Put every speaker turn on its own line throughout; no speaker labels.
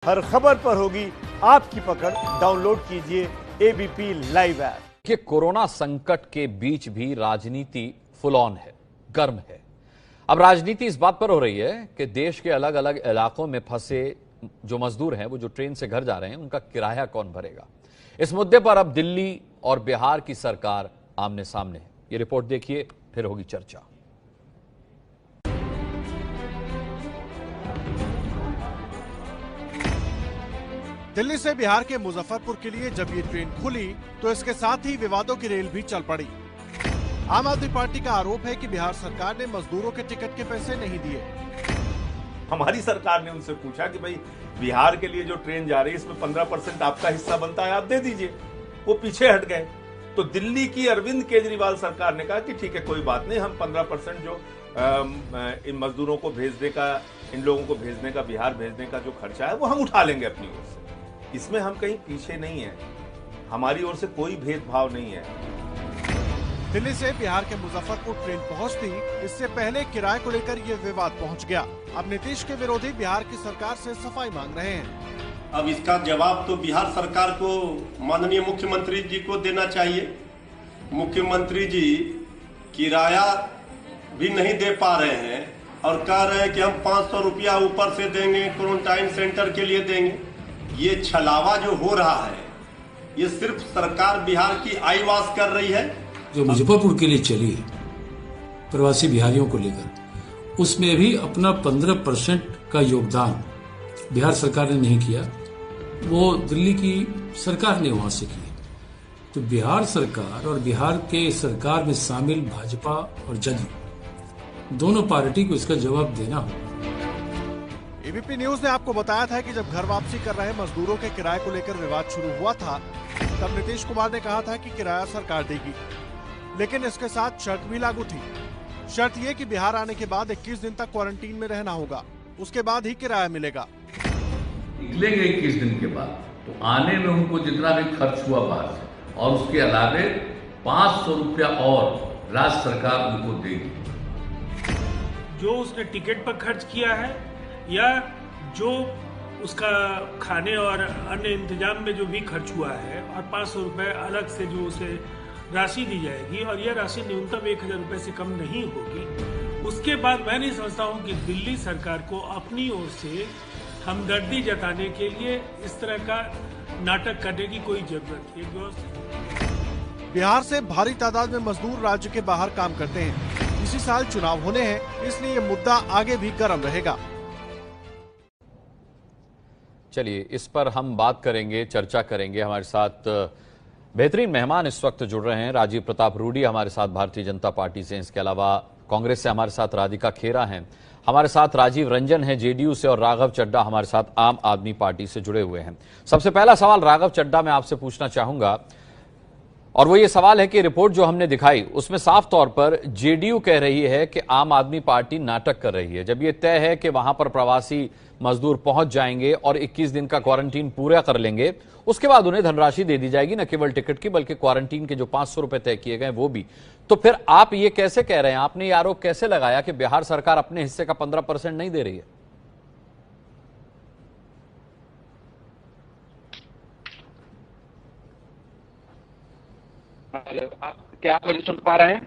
हर खबर पर होगी आपकी पकड़। डाउनलोड कीजिए एबीपी लाइव ऐप।
कि कोरोना संकट के बीच भी राजनीति फुल ऑन है, गर्म है। अब राजनीति इस बात पर हो रही है कि देश के अलग अलग इलाकों में फंसे जो मजदूर हैं, वो जो ट्रेन से घर जा रहे हैं, उनका किराया कौन भरेगा। इस मुद्दे पर अब दिल्ली और बिहार की सरकार आमने सामने है। ये रिपोर्ट देखिए, फिर होगी चर्चा।
दिल्ली से बिहार के मुजफ्फरपुर के लिए जब ये ट्रेन खुली तो इसके साथ ही विवादों की रेल भी चल पड़ी। आम आदमी पार्टी का आरोप है कि बिहार सरकार ने मजदूरों के टिकट के पैसे नहीं दिए।
हमारी सरकार ने उनसे पूछा कि भाई बिहार के लिए जो ट्रेन जा रही है इसमें 15% आपका हिस्सा बनता है, आप दे दीजिए। वो पीछे हट गए। तो दिल्ली की अरविंद केजरीवाल सरकार ने कहा कि ठीक है, कोई बात नहीं, हम 15% जो इन मजदूरों को भेजने का, इन लोगों को भेजने का, बिहार भेजने का जो खर्चा है वो हम उठा लेंगे अपनी ओर से। इसमें हम कहीं पीछे नहीं है, हमारी ओर से कोई भेदभाव नहीं है।
दिल्ली से बिहार के मुजफ्फरपुर ट्रेन पहुंचती इससे पहले किराए को लेकर ये विवाद पहुंच गया। अब नीतीश के विरोधी बिहार की सरकार से सफाई मांग रहे हैं।
अब इसका जवाब तो बिहार सरकार को, माननीय मुख्यमंत्री जी को देना चाहिए। मुख्यमंत्री जी किराया भी नहीं दे पा रहे हैं और कह रहे हैं कि हम 500 रुपया ऊपर से देंगे, क्वारंटाइन सेंटर के लिए देंगे। ये छलावा जो हो रहा है, ये सिर्फ सरकार बिहार की आईवास कर रही है।
जो मुजफ्फरपुर के लिए चली प्रवासी बिहारियों को लेकर, उसमें भी अपना 15% का योगदान बिहार सरकार ने नहीं किया, वो दिल्ली की सरकार ने वहां से की। तो बिहार सरकार और बिहार के सरकार में शामिल भाजपा और जदयू दोनों पार्टी को इसका जवाब देना होगा।
एबीपी न्यूज ने आपको बताया था कि जब घर वापसी कर रहे मजदूरों के किराए को लेकर विवाद शुरू हुआ था, तब नीतीश कुमार ने कहा था कि किराया सरकार देगी, लेकिन इसके साथ शर्त भी लागू थी। शर्त ये कि बिहार आने के बाद 21 दिन तक क्वारंटीन में रहना होगा, उसके बाद ही किराया मिलेगा।
निकलेंगे 21 दिन के बाद तो आने में उनको जितना भी खर्च हुआ बाहर से, और उसके अलावे 500 रुपया और राज्य सरकार उनको देगी।
जो उसने टिकट पर खर्च किया है या जो उसका खाने और अन्य इंतजाम में जो भी खर्च हुआ है, और 500 रुपये अलग से जो उसे राशि दी जाएगी, और यह राशि न्यूनतम 1000 रुपये से कम नहीं होगी। उसके बाद मैं नहीं समझता हूँ कि दिल्ली सरकार को अपनी ओर से हमदर्दी जताने के लिए इस तरह का नाटक करने की कोई जरूरत है।
बिहार से भारी तादाद में मजदूर राज्य के बाहर काम करते हैं। इसी साल चुनाव होने हैं, इसलिए ये मुद्दा आगे भी गर्म रहेगा।
चलिए, इस पर हम बात करेंगे, चर्चा करेंगे। हमारे साथ बेहतरीन मेहमान इस वक्त जुड़ रहे हैं। राजीव प्रताप रूडी हमारे साथ भारतीय जनता पार्टी से, इसके अलावा कांग्रेस से हमारे साथ राधिका खेरा हैं, हमारे साथ राजीव रंजन है जेडीयू से, और राघव चड्डा हमारे साथ आम आदमी पार्टी से जुड़े हुए हैं। सबसे पहला सवाल राघव चड्डा मैं आपसे पूछना चाहूंगा, और वो ये सवाल है कि रिपोर्ट जो हमने दिखाई उसमें साफ तौर पर जेडीयू कह रही है कि आम आदमी पार्टी नाटक कर रही है। जब ये तय है कि वहां पर प्रवासी मजदूर पहुंच जाएंगे और 21 दिन का क्वारंटीन पूरा कर लेंगे, उसके बाद उन्हें धनराशि दे दी जाएगी, न केवल टिकट की बल्कि क्वारंटीन के जो 500 रुपए तय किए गए वो भी। तो फिर आप ये कैसे कह रहे हैं, आपने ये आरोप कैसे लगाया कि बिहार सरकार अपने हिस्से का 15% नहीं दे रही है?
आप क्या मुझे सुन पा रहे हैं?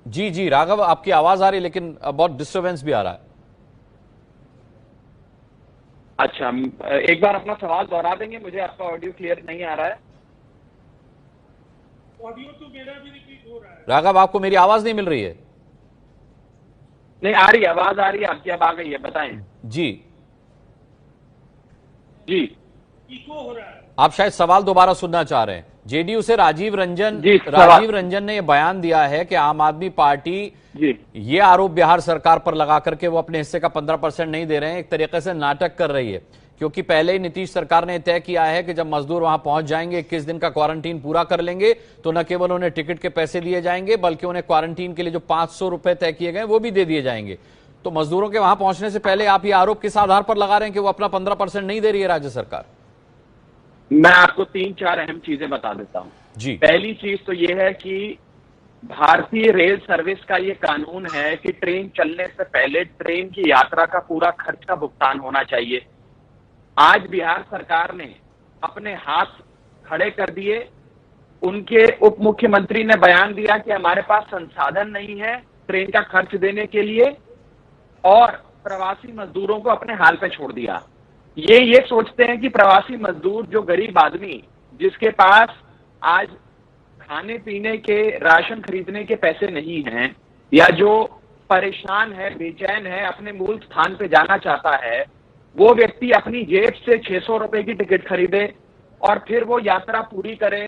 जी जी राघव, आपकी आवाज आ रही है लेकिन बहुत डिस्टर्बेंस भी आ रहा है।
अच्छा, एक बार अपना सवाल दोहरा देंगे? मुझे आपका ऑडियो क्लियर नहीं आ रहा है।
ऑडियो तो मेरा भी रिपीट हो रहा है।
राघव, आपको मेरी आवाज नहीं मिल रही है?
नहीं आ रही, आवाज आ रही है आपकी, अब आ गई है, बताएं।
जी
जी,
इको हो रहा है।
आप शायद सवाल दोबारा सुनना चाह रहे हैं। जेडीयू से राजीव रंजन ने यह बयान दिया है कि आम आदमी पार्टी ये आरोप बिहार सरकार पर लगा करके वो अपने हिस्से का 15% नहीं दे रहे हैं, एक तरीके से नाटक कर रही है, क्योंकि पहले ही नीतीश सरकार ने तय किया है कि जब मजदूर वहां पहुंच जाएंगे, 21 दिन का क्वारंटीन पूरा कर लेंगे, तो न केवल उन्हें टिकट के पैसे दिए जाएंगे बल्कि उन्हें क्वारंटीन के लिए जो 500 रुपए तय किए गए वो भी दे दिए जाएंगे। तो मजदूरों के वहां पहुंचने से पहले आप ये आरोप किस आधार पर लगा रहे हैं कि वो अपना 15% नहीं दे रही है राज्य सरकार?
मैं आपको 3-4 अहम चीजें बता देता हूं जी। पहली चीज तो ये है कि भारतीय रेल सर्विस का ये कानून है कि ट्रेन चलने से पहले ट्रेन की यात्रा का पूरा खर्च का भुगतान होना चाहिए। आज बिहार सरकार ने अपने हाथ खड़े कर दिए। उनके उप मुख्यमंत्री ने बयान दिया कि हमारे पास संसाधन नहीं है ट्रेन का खर्च देने के लिए, और प्रवासी मजदूरों को अपने हाल पे छोड़ दिया। ये सोचते हैं कि प्रवासी मजदूर, जो गरीब आदमी जिसके पास आज खाने पीने के, राशन खरीदने के पैसे नहीं हैं, या जो परेशान है, बेचैन है, अपने मूल स्थान पे जाना चाहता है, वो व्यक्ति अपनी जेब से 600 रुपए की टिकट खरीदे और फिर वो यात्रा पूरी करे।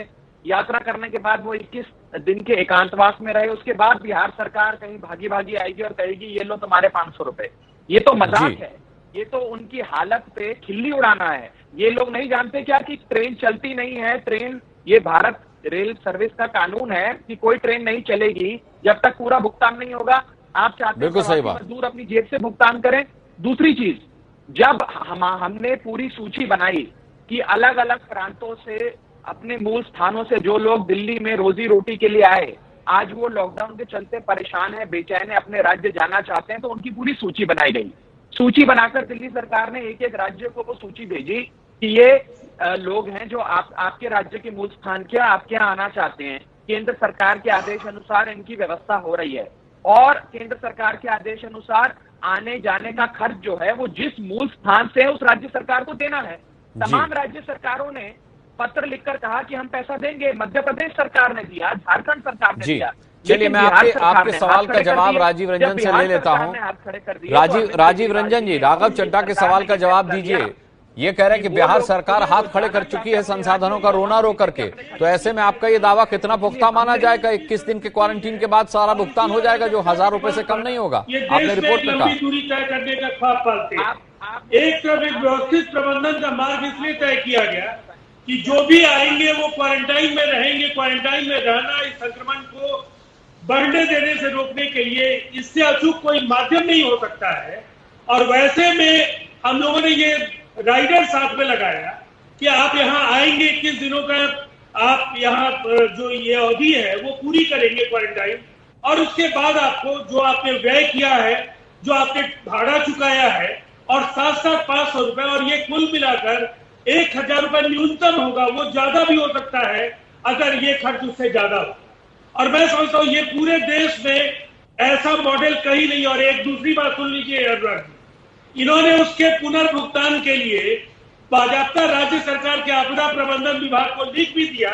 यात्रा करने के बाद वो 21 दिन के एकांतवास में रहे। उसके बाद बिहार सरकार कहीं भागी भागी आएगी और कहेगी ये लो तुम्हारे 500 रुपए। ये तो मजाक है, ये तो उनकी हालत पे खिल्ली उड़ाना है। ये लोग नहीं जानते क्या कि ट्रेन चलती नहीं है। ट्रेन, ये भारत रेल सर्विस का कानून है कि कोई ट्रेन नहीं चलेगी जब तक पूरा भुगतान नहीं होगा। आप चाहते हैं मजदूर अपनी जेब से भुगतान करें। दूसरी चीज, जब हमने पूरी सूची बनाई कि अलग अलग प्रांतों से, अपने मूल स्थानों से जो लोग दिल्ली में रोजी रोटी के लिए आए, आज वो लॉकडाउन के चलते परेशान है, बेचैन है, अपने राज्य जाना चाहते हैं, तो उनकी पूरी सूची बनाई गई। सूची बनाकर दिल्ली सरकार ने एक एक राज्य को वो सूची भेजी कि ये लोग हैं जो आपके राज्य के मूल स्थान के आपके यहाँ आना चाहते हैं। केंद्र सरकार के आदेश अनुसार इनकी व्यवस्था हो रही है, और केंद्र सरकार के आदेश अनुसार आने जाने का खर्च जो है वो जिस मूल स्थान से है उस राज्य सरकार को देना है। तमाम राज्य सरकारों ने पत्र लिखकर कहा कि हम पैसा देंगे। मध्य प्रदेश सरकार ने दिया, झारखंड सरकार ने दिया।
चलिए, मैं आपके सवाल का जवाब राजीव रंजन से ले लेता हूं। राजीव रंजन जी, राघव चड्ढा के सवाल का जवाब दीजिए। ये कह रहे हैं कि बिहार सरकार हाथ खड़े कर चुकी है संसाधनों का रोना रो करके, तो ऐसे में आपका ये दावा कितना पुख्ता माना जाएगा? 21 दिन के क्वारंटीन के बाद सारा भुगतान हो जाएगा जो 1000 रुपए से कम नहीं होगा? आपने रिपोर्ट में कहा
दूरी तय करने का ख्वाब पालते हैं। एक तरफ एक व्यवस्थित प्रबंधन का मार्ग इसलिए तय किया गया कि जो भी आएंगे वो क्वारंटाइन में रहेंगे। क्वारंटाइन में रहना इस संक्रमण को बढ़ने देने से रोकने के लिए, इससे अचूक कोई माध्यम नहीं हो सकता है। और वैसे में हम लोगों ने ये राइडर साथ में लगाया कि आप यहाँ आएंगे, 21 दिनों का आप यहाँ जो ये अवधि है वो पूरी करेंगे क्वारंटाइन, और उसके बाद आपको जो आपने व्यय किया है, जो आपने भाड़ा चुकाया है, और साथ साथ 500 रुपए, और ये कुल मिलाकर 1000 रुपए न्यूनतम होगा। वो ज्यादा भी हो सकता है अगर ये खर्च उससे ज्यादा हो। और मैं समझता हूँ ये पूरे देश में ऐसा मॉडल कहीं नहीं। और एक दूसरी बात सुन लीजिए अनुराग जी, इन्होंने उसके पुनर्भुगतान के लिए बाजाप्ता राज्य सरकार के आपदा प्रबंधन विभाग को लिख भी दिया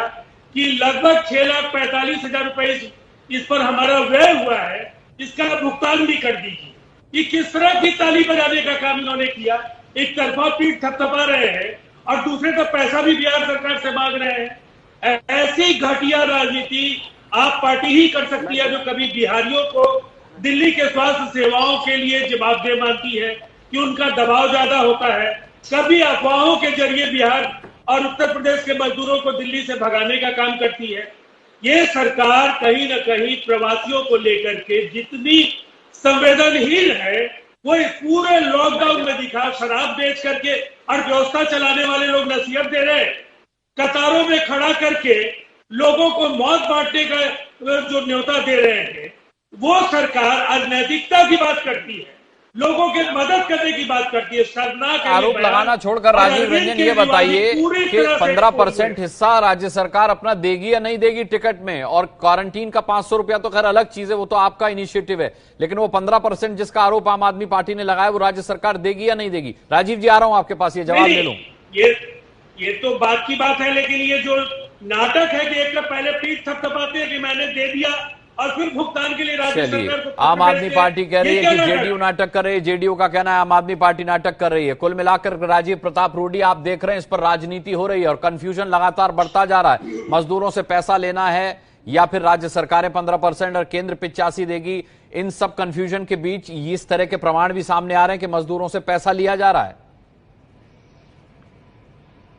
कि लगभग 6,45,000 रुपए इस पर हमारा व्यय हुआ है, इसका भुगतान भी कर दीजिए। ये किस तरह की ताली बजाने का काम इन्होंने किया? एक तरफा पीठ थपथपा रहे हैं और दूसरे तरफ पैसा भी बिहार सरकार से मांग रहे हैं। ऐसी घटिया राजनीति आप पार्टी ही कर सकती है जो कभी बिहारियों को दिल्ली के स्वास्थ्य सेवाओं के लिए जवाबदेह मानती है कि उनका दबाव ज्यादा होता है। कभी अफवाहों के जरिए बिहार और उत्तर प्रदेश के मजदूरों को दिल्ली से भगाने का काम करती है। ये सरकार कहीं न कहीं प्रवासियों को लेकर के जितनी संवेदनहीन है वो इस पूरे लॉकडाउन में दिखा। शराब बेच करके अर्थव्यवस्था चलाने वाले लोग नसीहत दे रहे हैं, कतारों में खड़ा करके लोगों को मौत बांटने का जो न्योता दे रहे हैं, वो सरकार आज नैतिकता की बात करती है, लोगों की मदद करने की बात करती है। शर्मनाक
आरोप लगाना छोड़कर राजीव रंजन ये बताइए कि 15% हिस्सा राज्य सरकार अपना देगी या नहीं देगी टिकट में, और क्वारंटीन का 500 रुपया तो खैर अलग चीज है, वो तो आपका इनिशिएटिव है, लेकिन वो 15% जिसका आरोप आम आदमी पार्टी ने लगाया वो राज्य सरकार देगी या नहीं देगी? राजीव जी, आ रहा हूं आपके पास, ये जवाब ले लूं।
ये तो बात की बात है, लेकिन ये जो नाटक है कि एक पहले पीठ थपथपाते हैं कि मैंने दे दिया और फिर भुगतान के लिए राज्य सरकार को
आम आदमी पार्टी कह रही है कि जेडीयू नाटक कर रही है, जेडीयू का कहना है आम आदमी पार्टी नाटक कर रही है। कुल मिलाकर राजीव प्रताप रूडी, आप देख रहे हैं इस पर राजनीति हो रही है और कंफ्यूजन लगातार बढ़ता जा रहा है। मजदूरों से पैसा लेना है या फिर राज्य सरकारें 15% और केंद्र 85 देगी, इन सब कंफ्यूजन के बीच इस तरह के प्रमाण भी सामने आ रहे हैं कि मजदूरों से पैसा लिया जा रहा है।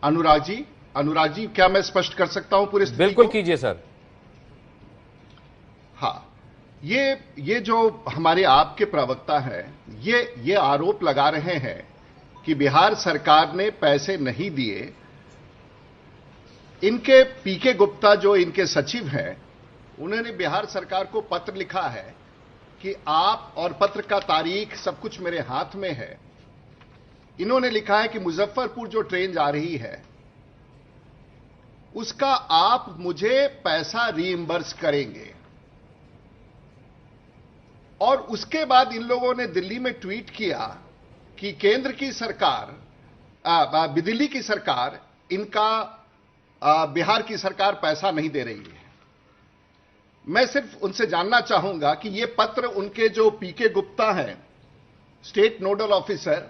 अनुराग जी, क्या मैं स्पष्ट कर सकता हूं पूरी स्थिति?
बिल्कुल कीजिए सर।
हाँ, ये जो हमारे आपके प्रवक्ता हैं, ये आरोप लगा रहे हैं कि बिहार सरकार ने पैसे नहीं दिए। इनके पीके गुप्ता जो इनके सचिव हैं, उन्होंने बिहार सरकार को पत्र लिखा है कि आप, और पत्र का तारीख सब कुछ मेरे हाथ में है, इन्होंने लिखा है कि मुजफ्फरपुर जो ट्रेन जा रही है उसका आप मुझे पैसा रीइंबर्स करेंगे। और उसके बाद इन लोगों ने दिल्ली में ट्वीट किया कि केंद्र की सरकार, दिल्ली की सरकार इनका बिहार की सरकार पैसा नहीं दे रही है। मैं सिर्फ उनसे जानना चाहूंगा कि यह पत्र उनके जो पीके गुप्ता हैं, स्टेट नोडल ऑफिसर,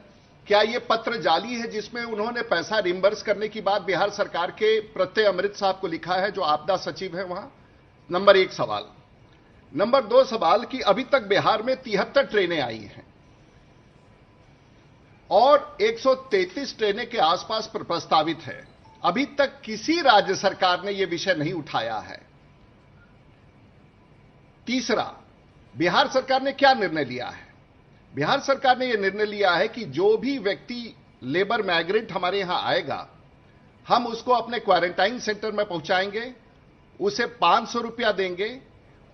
क्या यह पत्र जाली है जिसमें उन्होंने पैसा रिम्बर्स करने की बात बिहार सरकार के प्रत्यय अमृत साहब को लिखा है, जो आपदा सचिव है वहां? नंबर 1 सवाल। नंबर 2 सवाल कि अभी तक बिहार में 73 ट्रेनें आई हैं और 133 ट्रेनें के आसपास प्रस्तावित है। अभी तक किसी राज्य सरकार ने यह विषय नहीं उठाया है। तीसरा, बिहार सरकार ने क्या निर्णय लिया है? बिहार सरकार ने यह निर्णय लिया है कि जो भी व्यक्ति लेबर माइग्रेंट हमारे यहां आएगा, हम उसको अपने क्वारंटाइन सेंटर में पहुंचाएंगे, उसे 500 रुपया देंगे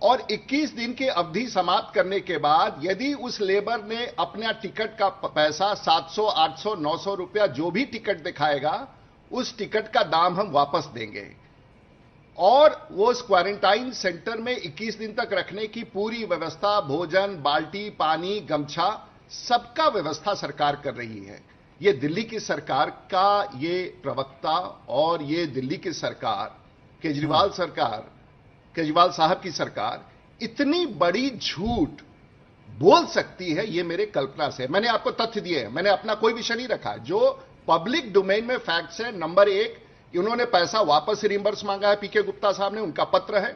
और 21 दिन की अवधि समाप्त करने के बाद यदि उस लेबर ने अपना टिकट का पैसा 700, 800, 900 रुपया जो भी टिकट दिखाएगा, उस टिकट का दाम हम वापस देंगे और वो उस क्वारंटाइन सेंटर में 21 दिन तक रखने की पूरी व्यवस्था, भोजन, बाल्टी, पानी, गमछा, सबका व्यवस्था सरकार कर रही है। ये दिल्ली की सरकार का ये प्रवक्ता और ये दिल्ली की सरकार, केजरीवाल साहब की सरकार इतनी बड़ी झूठ बोल सकती है, ये मेरे कल्पना से। मैंने आपको तथ्य दिए हैं, मैंने अपना कोई विषय नहीं रखा। जो पब्लिक डोमेन में फैक्ट्स है, नंबर 1 उन्होंने पैसा वापस रिम्बर्स मांगा है, पीके गुप्ता साहब ने, उनका पत्र है।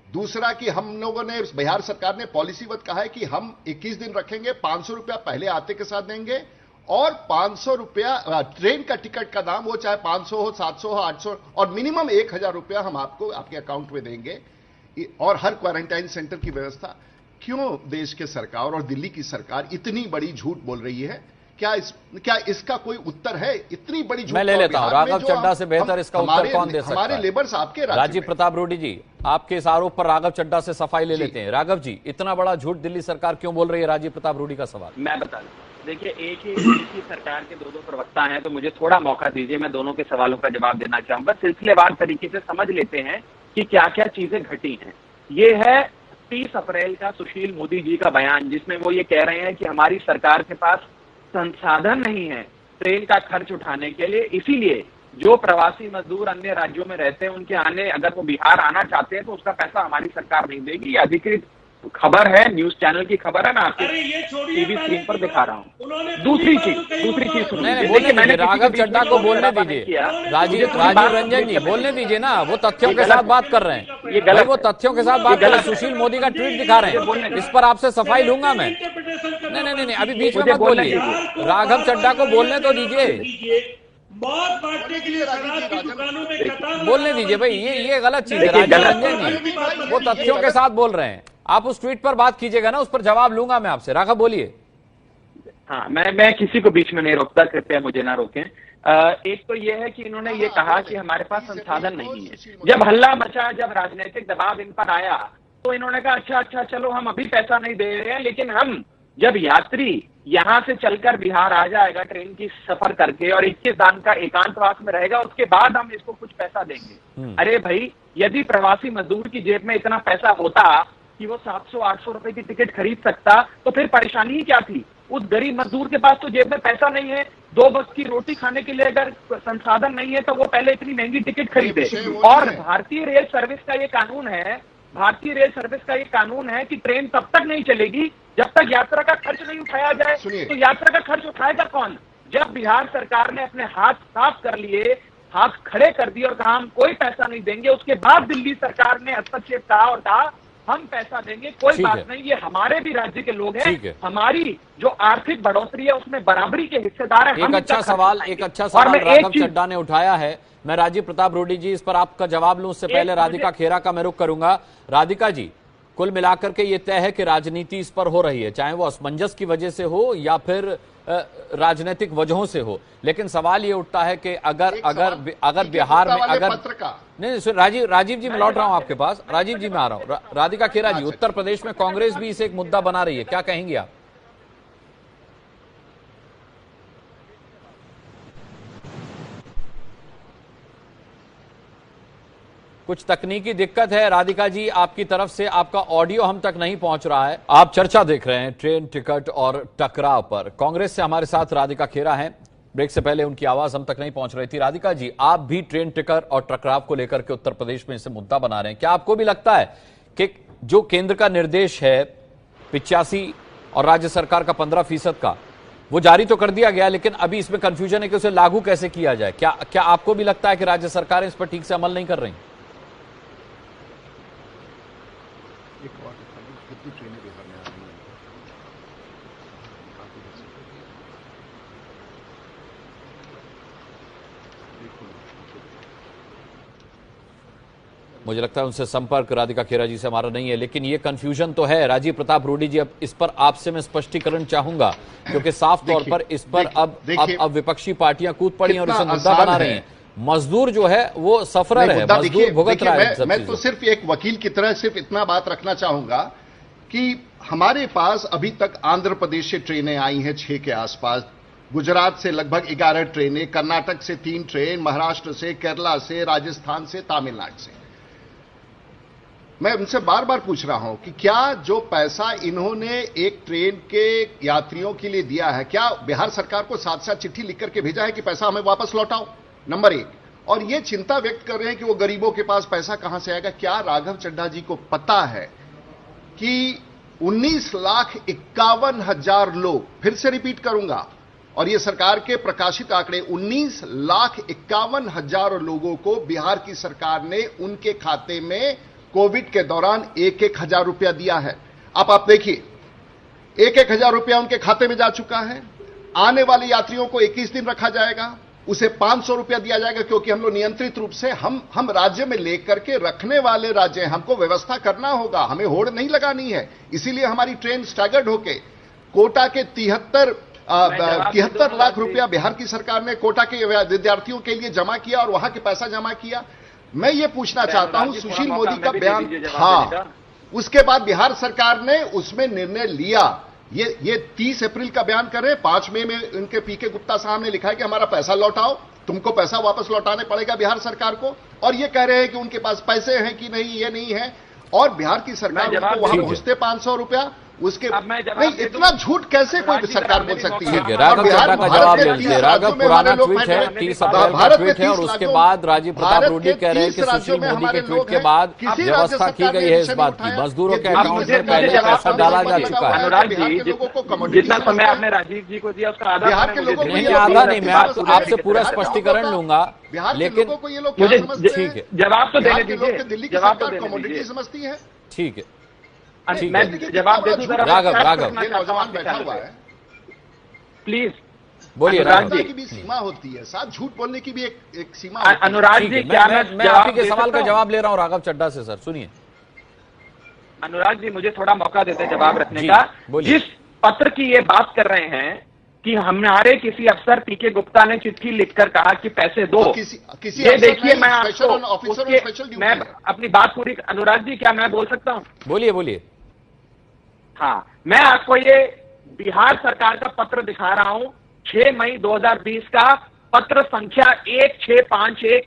दूसरा कि हम लोगों ने, बिहार सरकार ने पॉलिसीवत कहा है कि हम 21 दिन रखेंगे, 500 रुपया पहले आते के साथ देंगे और 500 रुपया ट्रेन का टिकट का दाम, वो चाहे 500 हो, 700 हो, 800 और मिनिमम 1000 रुपया हम आपको आपके अकाउंट में देंगे और हर क्वारंटाइन सेंटर की व्यवस्था। क्यों देश के सरकार और दिल्ली की सरकार इतनी बड़ी झूठ बोल रही है? क्या इसका कोई उत्तर है? इतनी बड़ी झूठ
मैं ले लेता हूं, राघव चड्ढा से बेहतर इसका उत्तर कौन दे सकता है?
हमारे लेबर्स आपके
राजीव प्रताप रूडी जी, आपके इस आरोप पर राघव चड्ढा से सफाई ले लेते हैं। राघव जी, इतना बड़ा झूठ दिल्ली सरकार क्यों बोल रही है? राजीव प्रताप रूडी का सवाल।
मैं बता दूं, देखिए, एक ही दिल्ली की सरकार के दो प्रवक्ता हैं, तो मुझे थोड़ा मौका दीजिए, मैं दोनों के सवालों का जवाब देना चाहूंगा। सिलसिलेवार तरीके से समझ लेते हैं कि क्या क्या चीजें घटी हैं। ये है 30 अप्रैल का सुशील मोदी जी का बयान, जिसमें वो ये कह रहे हैं कि हमारी सरकार के पास संसाधन नहीं है ट्रेन का खर्च उठाने के लिए, इसीलिए जो प्रवासी मजदूर अन्य राज्यों में रहते हैं उनके आने, अगर वो बिहार आना चाहते हैं तो उसका पैसा हमारी सरकार नहीं देगी। अधिकृत खबर है, न्यूज चैनल की खबर है, मैं आपको टीवी स्क्रीन पर दिखा रहा हूँ। दूसरी चीज
सुनिए, राघव चड्ढा को बोलने दीजिए, राजीव रंजन जी बोलने दीजिए ना, वो तथ्यों के साथ बात कर रहे हैं, वो तथ्यों के साथ बात कर रहे हैं। सुशील मोदी का ट्वीट दिखा रहे हैं, इस पर आपसे सफाई लूंगा मैं। नहीं, अभी बीच में मत बोलिए, राघव चड्ढा को बोलने तो दीजिए, बोलने दीजिए भाई, ये गलत चीज है। राजीव रंजन जी वो तथ्यों के साथ बोल रहे हैं, आप उस ट्वीट पर बात कीजिएगा ना, उस पर जवाब लूंगा मैं आपसे। राघव बोलिए।
हाँ, मैं किसी को बीच में नहीं रोकता, कृपया मुझे ना रोकें। एक तो यह है कि इन्होंने ये कहा कि हमारे पास संसाधन नहीं है। जब हल्ला मचा, जब राजनीतिक दबाव इन पर आया, तो इन्होंने कहा अच्छा चलो हम अभी पैसा नहीं दे रहे हैं, लेकिन हम जब यात्री यहां से चलकर बिहार आ जाएगा ट्रेन की सफर करके और 21 दिन का एकांतवास में रहेगा, उसके बाद हम इसको कुछ पैसा देंगे। अरे भाई, यदि प्रवासी मजदूर की जेब में इतना पैसा होता कि वो 700-800 रुपए की टिकट खरीद सकता, तो फिर परेशानी ही क्या थी? उस गरीब मजदूर के पास तो जेब में पैसा नहीं है, 2 वक्त की रोटी खाने के लिए अगर संसाधन नहीं है तो वो पहले इतनी महंगी टिकट खरीदे। और भारतीय रेल सर्विस का ये कानून है कि ट्रेन तब तक नहीं चलेगी जब तक यात्रा का खर्च नहीं उठाया जाए। तो यात्रा का खर्च उठाएगा कौन? जब बिहार सरकार ने अपने हाथ साफ कर लिए, हाथ खड़े कर दिए और कहा हम कोई पैसा नहीं देंगे, उसके बाद दिल्ली सरकार ने हस्तक्षेप कहा और कहा हम पैसा देंगे, कोई बात नहीं, ये हमारे भी राज्य के लोग हैं, हमारी जो आर्थिक बढ़ोतरी है उसमें बराबरी के हिस्सेदार हैं।
एक अच्छा सवाल राघव चड्ढा ने उठाया है। मैं राजीव प्रताप रूडी जी, इस पर आपका जवाब लूं उससे पहले राधिका खेरा का मैं रुख करूंगा। राधिका जी, कुल मिलाकर के ये तय है कि राजनीति इस पर हो रही है, चाहे वो असमंजस की वजह से हो या फिर राजनीतिक वजहों से हो, लेकिन सवाल ये उठता है कि अगर बिहार में नहीं, राजीव जी मैं लौट रहा हूं आपके पास, राजीव जी मैं आ रहा हूं। राधिका खेरा जी, उत्तर प्रदेश में कांग्रेस भी इसे एक मुद्दा बना रही है, क्या कहेंगे आप? कुछ तकनीकी दिक्कत है राधिका जी आपकी तरफ से, आपका ऑडियो हम तक नहीं पहुंच रहा है। आप चर्चा देख रहे हैं ट्रेन टिकट और टकराव पर। कांग्रेस से हमारे साथ राधिका खेरा हैं। ब्रेक से पहले उनकी आवाज हम तक नहीं पहुंच रही थी। राधिका जी, आप भी ट्रेन टिकट और टकराव को लेकर के उत्तर प्रदेश में इसे मुद्दा बना रहे हैं। क्या आपको भी लगता है कि जो केंद्र का निर्देश है 85 और राज्य सरकार का 15% का, वो जारी तो कर दिया गया, लेकिन अभी इसमें कंफ्यूजन है कि उसे लागू कैसे किया जाए? क्या आपको भी लगता है कि राज्य सरकारें इस पर ठीक से अमल नहीं कर रही?
कितनी ट्रेनें बिहार में आ रही हैं?
मुझे लगता है उनसे संपर्क राधिका खेरा जी से हमारा नहीं है, लेकिन ये कंफ्यूजन तो है। राजीव प्रताप रूडी जी, अब इस पर आपसे मैं स्पष्टीकरण चाहूंगा, क्योंकि साफ तौर पर इस पर अब विपक्षी पार्टियां कूद पड़ी और इसे मुद्दा बना रही हैं। मजदूर जो है वो सफरर है, मजदूर भुगत रहा है।
मैं तो सिर्फ एक वकील की तरह सिर्फ इतना बात रखना चाहूंगा कि हमारे पास अभी तक आंध्र प्रदेश से ट्रेनें आई हैं 6 के आसपास, गुजरात से लगभग 11 ट्रेनें, कर्नाटक से 3 ट्रेन, महाराष्ट्र से, केरला से, राजस्थान से, तमिलनाडु से। मैं उनसे बार बार पूछ रहा हूं कि क्या जो पैसा इन्होंने एक ट्रेन के यात्रियों के लिए दिया है, क्या बिहार सरकार को साथ साथ चिट्ठी लिख करके भेजा है कि पैसा हमें वापस लौटाओ? नंबर 1। और ये चिंता व्यक्त कर रहे हैं कि वो गरीबों के पास पैसा कहां से आएगा। क्या राघव चड्ढा जी को पता है कि 19,51,000 लोग, फिर से रिपीट करूंगा, और ये सरकार के प्रकाशित आंकड़े, 19,51,000 लोगों को बिहार की सरकार ने उनके खाते में कोविड के दौरान 1,000 रुपया दिया है। अब आप देखिए, 1,000 रुपया उनके खाते में जा चुका है। आने वाले यात्रियों को 21 दिन रखा जाएगा, उसे 500 रुपया दिया जाएगा, क्योंकि हम लोग नियंत्रित रूप से हम राज्य में लेकर के रखने वाले राज्य हैं, हमको व्यवस्था करना होगा, हमें होड़ नहीं लगानी है। इसीलिए हमारी ट्रेन स्टैगर्ड होके कोटा के 73 लाख रुपया बिहार की सरकार ने कोटा के विद्यार्थियों के लिए जमा किया और वहां के पैसा जमा किया। मैं ये पूछना चाहता हूं, सुशील मोदी का बयान था, उसके बाद बिहार सरकार ने उसमें निर्णय लिया। ये 30 अप्रैल का बयान कर रहे हैं, 5 मई में उनके पीके गुप्ता साहब ने लिखा है कि हमारा पैसा लौटाओ, तुमको पैसा वापस लौटाने पड़ेगा बिहार सरकार को। और ये कह रहे हैं कि उनके पास पैसे हैं कि नहीं, ये नहीं है। और बिहार की सरकार को वहां पहुंचते 500 रुपया, उसके नहीं, इतना झूठ कैसे कोई सरकार बोल सकती है?
राघव चड्ढा का जवाब ले लीजिए। राघव, पुराना ट्वीट है, 30 अप्रैल का ट्वीट है, और उसके बाद राजीव प्रताप रूडी कह रहे हैं कि सुशील मोदी के ट्वीट के बाद व्यवस्था की गई है इस बात की, मजदूरों के अकाउंट में पहले पैसा डाला जा चुका है।
अनुराग जी, जितना समय आपने राजीव जी को दिया उसका आधा
बिहार के लोगों
नहीं, आधा नहीं, मैं आपसे पूरा स्पष्टीकरण लूंगा, लेकिन
मुझे
ठीक है,
जवाब तो देने दीजिए।
दिल्ली की सरकार कमोडिटी समझती है।
ठीक है,
मैं जवाब दे दूं जरा।
राघव
नौजवान बैठा हुआ है,
प्लीज
बोलिए।
राघव की भी सीमा होती है, साथ झूठ बोलने की भी एक सीमा होती है।
अनुराग जी, क्या
मैं आप ही के सवाल का जवाब ले रहा हूं राघव चड्ढा से। सर सुनिए।
अनुराग जी, मुझे थोड़ा मौका देते जवाब रखने का। जिस पत्र की ये बात कर रहे हैं कि हमारे किसी अफसर पीके गुप्ता ने चिट्ठी लिखकर कहा कि पैसे दो, ये देखिए, मैं अपनी बात पूरी, अनुराग जी क्या मैं बोल सकता हूं?
बोलिए।
हाँ, मैं आपको ये बिहार सरकार का पत्र दिखा रहा हूं, 6 मई 2020 का पत्र संख्या 1651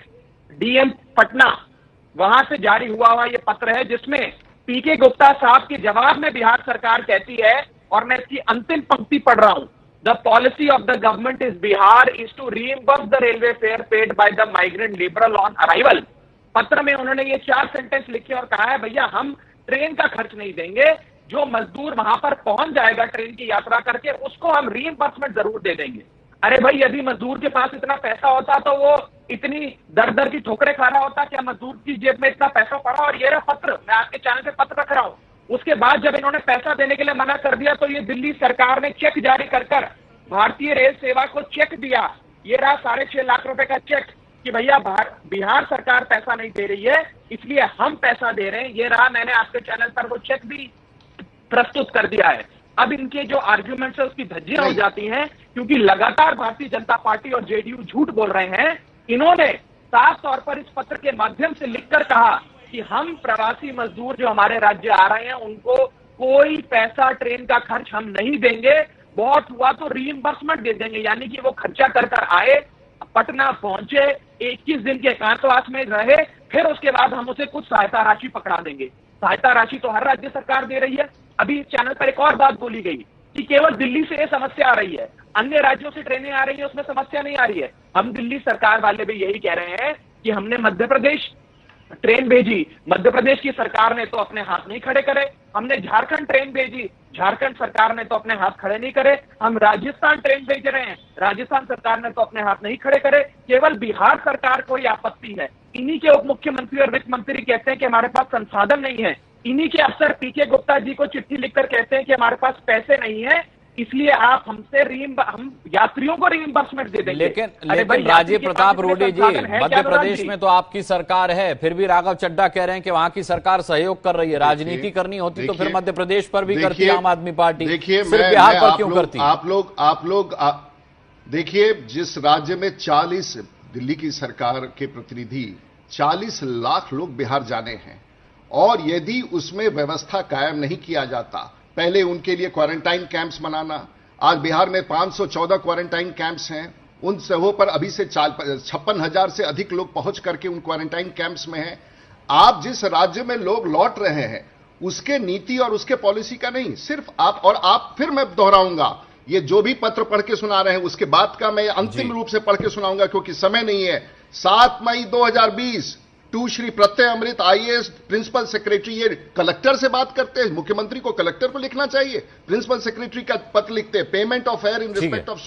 डीएम पटना, वहां से जारी हुआ ये पत्र है, जिसमें पीके गुप्ता साहब के जवाब में बिहार सरकार कहती है, और मैं इसकी अंतिम पंक्ति पढ़ रहा हूं, the policy of the government is Bihar is to reimburse the railway fare paid by the migrant labourer on arrival. पत्र में उन्होंने ये 4 सेंटेंस लिखे और कहा है, भैया हम ट्रेन का खर्च नहीं देंगे, जो मजदूर वहां पर पहुंच जाएगा ट्रेन की यात्रा करके, उसको हम रीइंबर्समेंट जरूर दे देंगे। अरे भाई, यदि मजदूर के पास इतना पैसा होता तो वो इतनी दर दर की ठोकरें खा रहा होता? क्या मजदूर की जेब में इतना पैसा पड़ा? और ये रहा पत्र, मैं आपके चैनल पे पत्र रख रहा हूं। उसके बाद जब इन्होंने पैसा देने के लिए मना कर दिया, तो ये दिल्ली सरकार ने चेक जारी कर भारतीय रेल सेवा को चेक दिया। ये रहा 6.5 लाख रुपए का चेक कि भैया बिहार सरकार पैसा नहीं दे रही है, इसलिए हम पैसा दे रहे हैं। ये रहा, मैंने आपके चैनल पर वो चेक भी प्रस्तुत कर दिया है। अब इनके जो आर्ग्यूमेंट्स है उसकी धज्जियां हो जाती हैं, क्योंकि लगातार भारतीय जनता पार्टी और जेडीयू झूठ बोल रहे हैं। इन्होंने साफ तौर पर इस पत्र के माध्यम से लिखकर कहा कि हम प्रवासी मजदूर जो हमारे राज्य आ रहे हैं उनको कोई पैसा ट्रेन का खर्च हम नहीं देंगे, बहुत हुआ तो रीइंबर्समेंट दे देंगे। यानी कि वो खर्चा कर आए, पटना पहुंचे, 21 दिन के एकांतवास में रहे, फिर उसके बाद हम उसे कुछ सहायता राशि पकड़ा देंगे। सहायता राशि तो हर राज्य सरकार दे रही है। अभी इस चैनल पर एक और बात बोली गई कि केवल दिल्ली से ये समस्या आ रही है, अन्य राज्यों से ट्रेनें आ रही है, उसमें समस्या नहीं आ रही है। हम दिल्ली सरकार वाले भी यही कह रहे हैं कि हमने मध्य प्रदेश ट्रेन भेजी, मध्य प्रदेश की सरकार ने तो अपने हाथ नहीं खड़े करे। हमने झारखंड ट्रेन भेजी, झारखंड सरकार ने तो अपने हाथ खड़े नहीं करे। हम राजस्थान ट्रेन भेज रहे हैं, राजस्थान सरकार ने तो अपने हाथ नहीं खड़े करे। केवल बिहार सरकार को ही आपत्ति है। इन्हीं के उप मुख्यमंत्री और वित्त मंत्री कहते हैं कि हमारे पास संसाधन नहीं है। इन्हीं के अफसर पीके गुप्ता जी को चिट्ठी लिखकर कहते हैं कि हमारे पास पैसे नहीं है, इसलिए आप हमसे हम यात्रियों को रीइंबर्समेंट दे देंगे।
लेकिन राजीव प्रताप रूडी जी, मध्य प्रदेश में तो आपकी सरकार है, फिर भी राघव चड्ढा कह रहे हैं कि वहां की सरकार सहयोग कर रही है। राजनीति करनी होती तो फिर मध्य प्रदेश पर भी करती है आम आदमी पार्टी, सिर्फ बिहार पर क्यों करती?
आप लोग देखिए, जिस राज्य में 40 दिल्ली की सरकार के प्रतिनिधि 40 लाख लोग बिहार जाने हैं, और यदि उसमें व्यवस्था कायम नहीं किया जाता, पहले उनके लिए क्वारंटाइन कैंप्स बनाना, आज बिहार में 514 क्वारंटाइन कैंप्स हैं, उन सबों पर अभी से 56,000 से अधिक लोग पहुंच करके उन क्वारंटाइन कैंप्स में हैं। आप जिस राज्य में लोग लौट रहे हैं उसके नीति और उसके पॉलिसी का नहीं, सिर्फ आप फिर मैं दोहराऊंगा, ये जो भी पत्र पढ़ के सुना रहे हैं उसके बाद का मैं अंतिम रूप से पढ़ के सुनाऊंगा क्योंकि समय नहीं है। 7 मई 2020 to Shri Pratyaya Amrit IAS principal secretary, ये कलेक्टर से बात करते हैं, मुख्यमंत्री को कलेक्टर को लिखना चाहिए, प्रिंसिपल सेक्रेटरी का पत्र लिखते हैं, payment of fare in respect of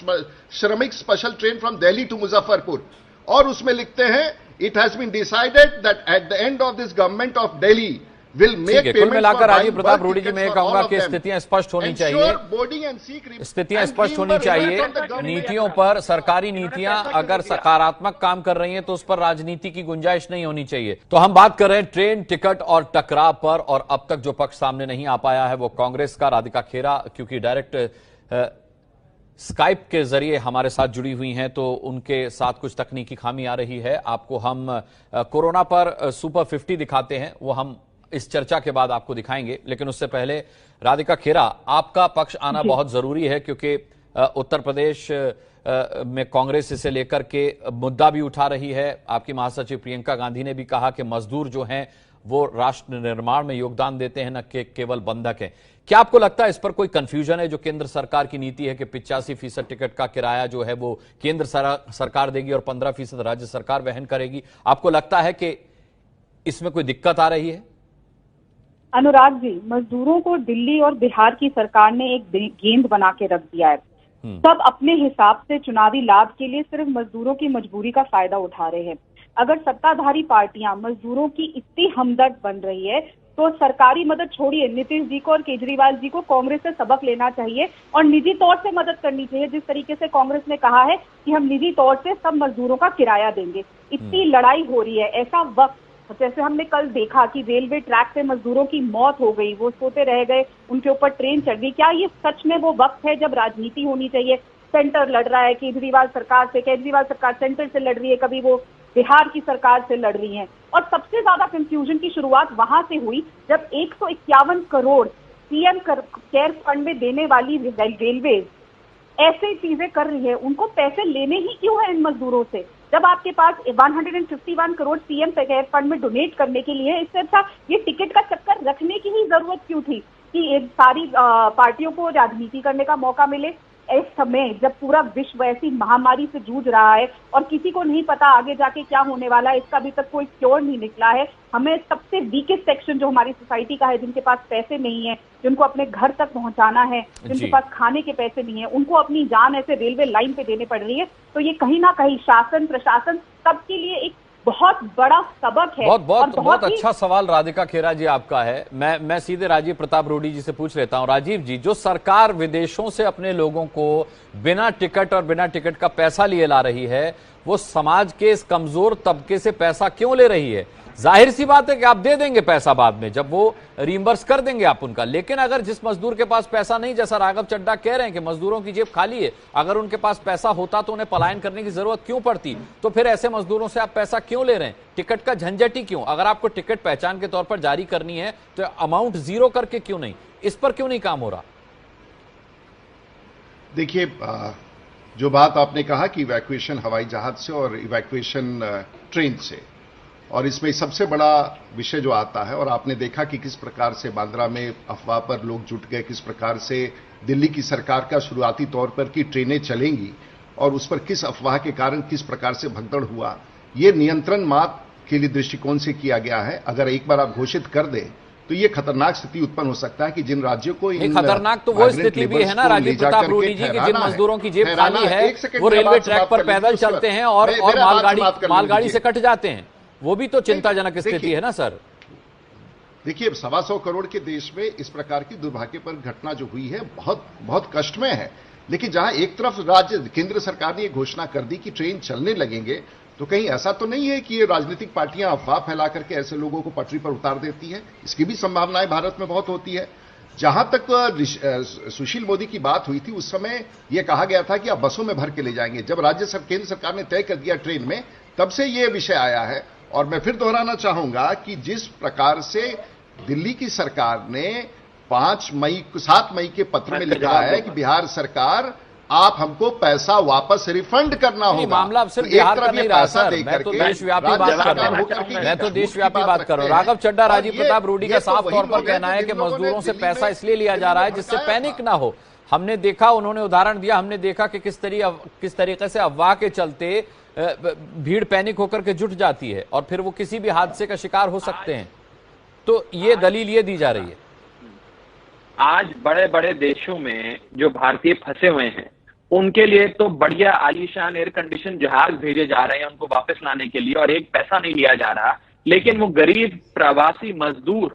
Shramik special train from Delhi to Muzaffarpur, और उसमें लिखते हैं it has been decided that at the end of this government of Delhi will make payment.
कुल मिलाकर राजीव प्रताप रूडी जी, मैं कहूंगा कि स्थितियां स्पष्ट होनी चाहिए, स्थितियां स्पष्ट होनी चाहिए। नीतियों पर, सरकारी नीतियां अगर सकारात्मक काम कर रही हैं तो उस पर राजनीति की गुंजाइश नहीं होनी चाहिए। तो हम बात कर रहे हैं ट्रेन टिकट और टकराव पर, और अब तक जो पक्ष सामने नहीं आ पाया है वो कांग्रेस का। राधिका खेरा क्योंकि डायरेक्ट स्काइप के जरिए हमारे साथ जुड़ी हुई हैं तो उनके साथ कुछ तकनीकी खामी आ रही है। आपको हम कोरोना पर सुपर 50 दिखाते हैं, वो हम इस चर्चा के बाद आपको दिखाएंगे, लेकिन उससे पहले राधिका खेरा, आपका पक्ष आना बहुत जरूरी है क्योंकि उत्तर प्रदेश में कांग्रेस इसे लेकर के मुद्दा भी उठा रही है। आपकी महासचिव प्रियंका गांधी ने भी कहा कि मजदूर जो हैं वो राष्ट्र निर्माण में योगदान देते हैं, न कि केवल बंधक हैं। क्या आपको लगता है इस पर कोई कंफ्यूजन है? जो केंद्र सरकार की नीति है कि 85% टिकट का किराया जो है वो केंद्र सरकार देगी और 15% राज्य सरकार वहन करेगी, आपको लगता है कि इसमें कोई दिक्कत आ रही है?
अनुराग जी, मजदूरों को दिल्ली और बिहार की सरकार ने एक गेंद बना के रख दिया है। सब अपने हिसाब से चुनावी लाभ के लिए सिर्फ मजदूरों की मजबूरी का फायदा उठा रहे हैं। अगर सत्ताधारी पार्टियां मजदूरों की इतनी हमदर्द बन रही है तो सरकारी मदद छोड़िए, नीतीश जी को और केजरीवाल जी को कांग्रेस से सबक लेना चाहिए और निजी तौर से मदद करनी चाहिए। जिस तरीके से कांग्रेस ने कहा है कि हम निजी तौर से सब मजदूरों का किराया देंगे, इतनी लड़ाई हो रही है, ऐसा वक्त जैसे हमने कल देखा कि रेलवे ट्रैक पे मजदूरों की मौत हो गई, वो सोते रह गए, उनके ऊपर ट्रेन चढ़ गई। क्या ये सच में वो वक्त है जब राजनीति होनी चाहिए? सेंटर लड़ रहा है केजरीवाल सरकार से, केजरीवाल सरकार सेंटर से लड़ रही है, कभी वो बिहार की सरकार से लड़ रही है। और सबसे ज्यादा कंफ्यूजन की शुरुआत वहां से हुई जब 151 करोड़ सीएम केयर फंड में देने वाली रेलवे ऐसे चीजें कर रही है। उनको पैसे लेने ही क्यों है इन मजदूरों से, जब आपके पास 151 करोड़ सीएम केयर फंड में डोनेट करने के लिए? इससे अच्छा ये टिकट का चक्कर रखने की ही जरूरत क्यों थी कि सारी पार्टियों को राजनीति करने का मौका मिले इस समय जब पूरा विश्व ऐसी महामारी से जूझ रहा है और किसी को नहीं पता आगे जाके क्या होने वाला है, इसका अभी तक कोई क्योर नहीं निकला है। हमें सबसे वीकेस्ट सेक्शन जो हमारी सोसाइटी का है, जिनके पास पैसे नहीं है, जिनको अपने घर तक पहुंचाना है, जिनके पास खाने के पैसे नहीं है, उनको अपनी जान ऐसे रेलवे लाइन पे देने पड़ रही है। तो ये कहीं ना कहीं शासन प्रशासन सबके लिए एक बहुत बड़ा सबक है।
बहुत अच्छा सवाल राधिका खेरा जी आपका है। मैं सीधे राजीव प्रताप रूडी जी से पूछ लेता हूं। राजीव जी, जो सरकार विदेशों से अपने लोगों को बिना टिकट और बिना टिकट का पैसा लिए ला रही है, वो समाज के इस कमजोर तबके से पैसा क्यों ले रही है? जाहिर सी बात है कि आप दे देंगे पैसा बाद में, जब वो रीइंबर्स कर देंगे आप उनका। लेकिन अगर जिस मजदूर के पास पैसा नहीं, जैसा राघव चड्ढा कह रहे हैं कि मजदूरों की जेब खाली है, अगर उनके पास पैसा होता तो उन्हें पलायन करने की जरूरत क्यों पड़ती? तो फिर ऐसे मजदूरों से आप पैसा क्यों ले रहे हैं? टिकट का झंझट ही क्यों? अगर आपको टिकट पहचान के तौर पर जारी करनी है तो अमाउंट जीरो करके क्यों नहीं? इस पर क्यों नहीं काम हो रहा?
देखिए, जो बात आपने कहा कि इवैक्यूएशन हवाई जहाज से और इवैक्यूएशन ट्रेन से, और इसमें सबसे बड़ा विषय जो आता है, और आपने देखा कि किस प्रकार से बांद्रा में अफवाह पर लोग जुट गए, किस प्रकार से दिल्ली की सरकार का शुरुआती तौर पर कि ट्रेनें चलेंगी और उस पर किस अफवाह के कारण किस प्रकार से भगदड़ हुआ, ये नियंत्रण मात्र के लिए दृष्टिकोण से किया गया है। अगर एक बार आप घोषित कर दें तो ये खतरनाक स्थिति उत्पन्न हो सकता है कि जिन राज्यों को
खतरनाक तो वो स्थिति भी है ना राजीव प्रताप रूडी जी की, जिन मजदूरों की जेब खाली है वो रेलवे ट्रैक पर पैदल चलते हैं और मालगाड़ी से कट जाते हैं, वो भी तो चिंताजनक स्थिति है ना सर।
देखिए 125 करोड़ के देश में इस प्रकार की दुर्भाग्यपूर्ण घटना जो हुई है बहुत बहुत कष्टमय है। लेकिन जहां एक तरफ राज्य केंद्र सरकार ने यह घोषणा कर दी कि ट्रेन चलने लगेंगे, तो कहीं ऐसा तो नहीं है कि ये राजनीतिक पार्टियां अफवाह फैला करके ऐसे लोगों को पटरी पर उतार देती है। इसकी भी संभावनाएं भारत में बहुत होती है। जहां तक सुशील मोदी की बात हुई थी उस समय यह कहा गया था कि आप बसों में भर के ले जाएंगे। जब केंद्र सरकार ने तय कर दिया ट्रेन में, तब से यह विषय आया है। और मैं फिर दोहराना चाहूंगा कि जिस प्रकार से दिल्ली की सरकार ने 7 मई के पत्र में लिखा है कि बिहार सरकार आप हमको पैसा वापस रिफंड करना होगा।
मामला सिर्फ बिहार का नहीं रहा सर, मैं तो देशव्यापी बात कर रहा हूं। मैं तो देशव्यापी बात कर रहा हूं। राघव चड्ढा, राजीव प्रताप रूडी का साफ तौर पर कहना है कि मजदूरों से पैसा इसलिए लिया जा रहा है जिससे पैनिक ना हो। हमने देखा, उन्होंने उदाहरण दिया, हमने देखा कि किस तरीके से अफवाह के चलते भीड़ पैनिक होकर के जुट जाती है और फिर वो किसी भी हादसे का शिकार हो सकते हैं। तो ये दलील ये दी जा रही है।
आज बड़े बड़े देशों में जो भारतीय फंसे हुए हैं उनके लिए तो बढ़िया आलीशान एयर कंडीशन जहाज भेजे जा रहे हैं उनको वापस लाने के लिए, और एक पैसा नहीं लिया जा रहा। लेकिन वो गरीब प्रवासी मजदूर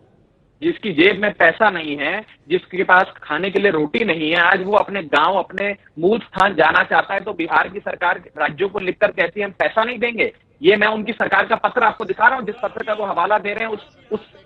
जिसकी जेब में पैसा नहीं है, जिसके पास खाने के लिए रोटी नहीं है, आज वो अपने गांव, अपने मूल स्थान जाना चाहता है, तो बिहार की सरकार राज्यों को लिखकर कहती है हम पैसा नहीं देंगे। ये मैं उनकी सरकार का पत्र आपको दिखा रहा हूं, जिस पत्र का वो हवाला दे रहे हैं,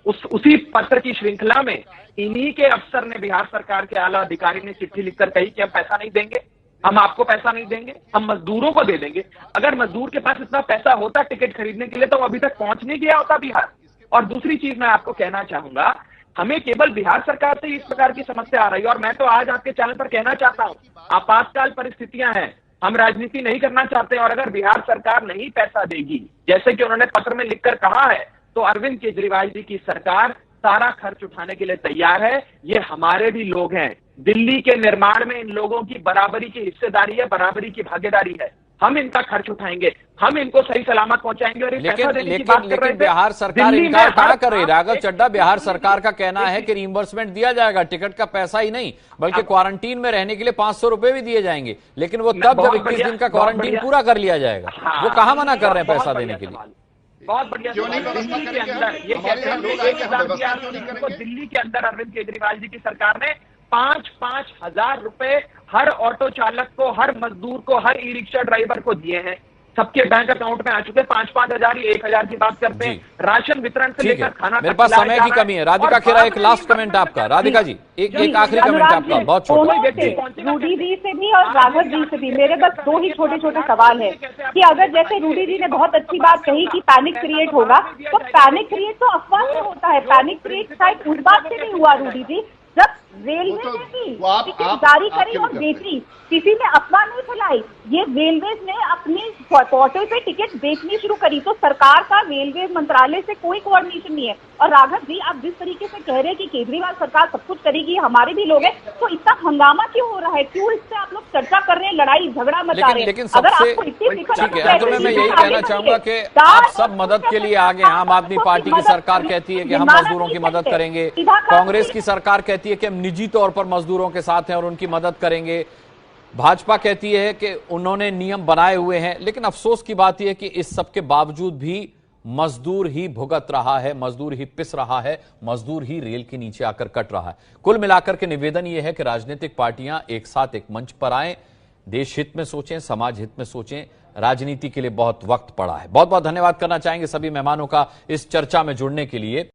उसी पत्र की श्रृंखला में इन्हीं के अफसर ने, बिहार सरकार के आला अधिकारी ने चिट्ठी लिखकर कही कि हम पैसा नहीं देंगे, हम आपको पैसा नहीं देंगे, हम मजदूरों को दे देंगे। अगर मजदूर के पास इतना पैसा होता टिकट खरीदने के लिए तो वो अभी तक पहुंच नहीं गया होता बिहार। और दूसरी चीज मैं आपको कहना चाहूंगा, हमें केवल बिहार सरकार से इस प्रकार की समस्या आ रही है। और मैं तो आज आपके चैनल पर कहना चाहता हूं, आपातकाल परिस्थितियां हैं, हम राजनीति नहीं करना चाहते। और अगर बिहार सरकार नहीं पैसा देगी जैसे कि उन्होंने पत्र में लिखकर कहा है, तो अरविंद केजरीवाल जी की सरकार सारा खर्च उठाने के लिए तैयार है। ये हमारे भी लोग हैं, दिल्ली के निर्माण में इन लोगों की बराबरी की हिस्सेदारी है, बराबरी की भागीदारी है। हम इनका खर्च उठाएंगे, हम इनको सही सलामत पहुंचाएंगे। और
लेकिन बिहार सरकार इनकार कहाँ कर रही? राघव चड्ढा, बिहार सरकार का कहना है कि रिइंबर्समेंट दिया जाएगा, टिकट का पैसा ही नहीं बल्कि क्वारंटीन में रहने के लिए 500 रुपए भी दिए जाएंगे। लेकिन वो तब जब 21 दिन का क्वारंटीन पूरा कर लिया जाएगा। वो कहाँ मना कर रहे हैं पैसा देने के लिए?
बहुत बढ़िया। दिल्ली के अंदर ये कहते हैं, दिल्ली के अंदर अरविंद केजरीवाल जी की सरकार ने 5-5 हजार रुपए हर ऑटो चालक को, हर मजदूर को, हर ई रिक्शा ड्राइवर को दिए हैं। सबके बैंक अकाउंट में आ चुके हैं। 5-5 हजार, 1,000 की बात करते हैं। राशन वितरण से लेकर खाना,
मेरे पास समय की कमी है। राधिका खेरा, एक लास्ट कमेंट आपका। राधिका जी, एक आखिरी कमेंट आपका, बहुत छोटा।
रूडी जी से भी और राघव जी से भी मेरे बस 2 ही छोटे छोटे सवाल है कि अगर जैसे रूडी जी ने बहुत अच्छी बात कही कि पैनिक क्रिएट होगा, तो पैनिक क्रिएट तो अफवाह से होता है। पैनिक क्रिएट शायद उस बात से नहीं हुआ रूडी जी, जब रेलवे ने भी टिकट जारी करी और बेची, किसी ने अफवाह नहीं फैलाई। ये रेलवे ने अपने पोर्टल पे टिकट बेचनी शुरू करी, तो सरकार का रेलवे मंत्रालय से कोई कोऑर्डिनेशन नहीं है। और राघव जी, आप जिस तरीके से कह रहे हैं कि केजरीवाल सरकार सब कुछ करेगी, हमारे भी लोग हैं, तो इतना हंगामा क्यों हो रहा है? क्यों इससे आप लोग चर्चा कर रहे हैं, लड़ाई झगड़ा मचा रहे हैं?
लेकिन सबसे ठीक है, अंत में मैं यही कहना चाहूंगा कि आप सब मदद के लिए आगे। आम आदमी पार्टी की सरकार कहती है कि हम मजदूरों की मदद करेंगे, कांग्रेस की सरकार कहती है कि हम निजी तौर पर मजदूरों के साथ हैं और उनकी मदद करेंगे, भाजपा कहती है कि उन्होंने नियम बनाए हुए हैं। लेकिन अफसोस की बात यह है कि इस सब के बावजूद भी मजदूर ही भुगत रहा है, मजदूर ही पिस रहा है, मजदूर ही रेल के नीचे आकर कट रहा है। कुल मिलाकर के निवेदन यह है कि राजनीतिक पार्टियां एक साथ एक मंच पर आएं, देश हित में सोचें, समाज हित में सोचें। राजनीति के लिए बहुत वक्त पड़ा है। बहुत बहुत धन्यवाद करना चाहेंगे सभी मेहमानों का इस चर्चा में जुड़ने के लिए।